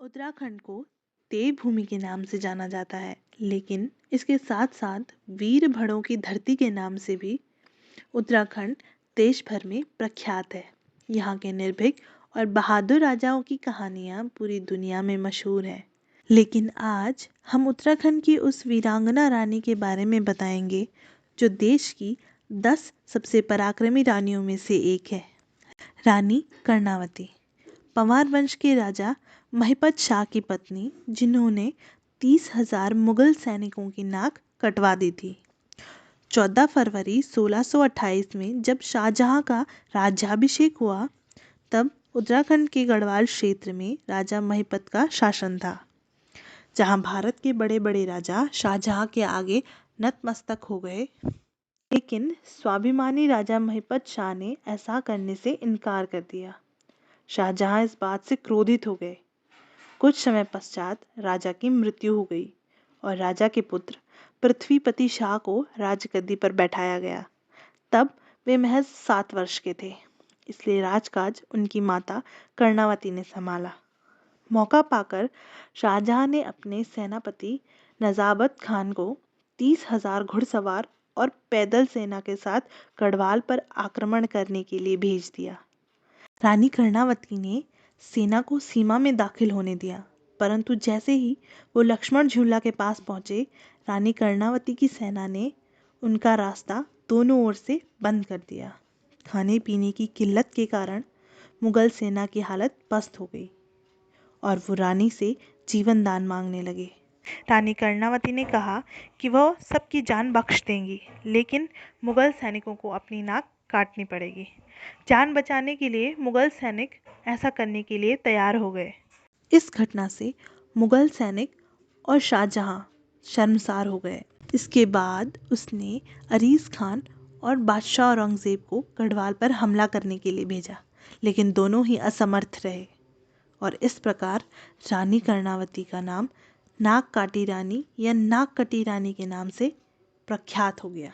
उत्तराखंड को देवभूमि के नाम से जाना जाता है, लेकिन इसके साथ साथ वीर भड़ों की धरती के नाम से भी उत्तराखंड देश भर में प्रख्यात है। यहाँ के निर्भीक और बहादुर राजाओं की कहानियाँ पूरी दुनिया में मशहूर हैं। लेकिन आज हम उत्तराखंड की उस वीरांगना रानी के बारे में बताएंगे जो देश की 10 सबसे पराक्रमी रानियों में से एक है। रानी कर्णावती पंवार वंश के राजा महिपत शाह की पत्नी, जिन्होंने 30,000 मुगल सैनिकों की नाक कटवा दी थी। 14 फरवरी 1628 में जब शाहजहां का राज्याभिषेक हुआ, तब उत्तराखंड के गढ़वाल क्षेत्र में राजा महिपत का शासन था, जहां भारत के बड़े बड़े राजा शाहजहां के आगे नतमस्तक हो गए। लेकिन स्वाभिमानी राजा महिपत शाह ने ऐसा करने से इनकार कर दिया। शाहजहां इस बात से क्रोधित हो गए। कुछ समय पश्चात राजा की मृत्यु हो गई और राजा के पुत्र पृथ्वीपति शाह को राजगद्दी पर बैठाया गया। तब वे महज 7 वर्ष के थे, इसलिए राजकाज उनकी माता कर्णावती ने संभाला। मौका पाकर शाहजहां ने अपने सेनापति नजाबत खान को 30,000 घुड़सवार और पैदल सेना के साथ गढ़वाल पर आक्रमण करने के लिए भेज दिया। रानी कर्णावती ने सेना को सीमा में दाखिल होने दिया, परंतु जैसे ही वो लक्ष्मण झूला के पास पहुंचे, रानी कर्णावती की सेना ने उनका रास्ता दोनों ओर से बंद कर दिया। खाने पीने की किल्लत के कारण मुगल सेना की हालत पस्त हो गई और वो रानी से जीवन दान मांगने लगे। रानी कर्णावती ने कहा कि वह सबकी जान बख्श देंगी, लेकिन मुगल सैनिकों को अपनी नाक काटनी पड़ेगी। जान बचाने के लिए मुगल सैनिक ऐसा करने के लिए तैयार हो गए। इस घटना से मुगल सैनिक और शाहजहां शर्मसार हो गए। इसके बाद उसने अरीज खान और बादशाह औरंगजेब को गढ़वाल पर हमला करने के लिए भेजा, लेकिन दोनों ही असमर्थ रहे और इस प्रकार रानी कर्णावती का नाम नाक काटी रानी या नाक कटी रानी के नाम से प्रख्यात हो गया।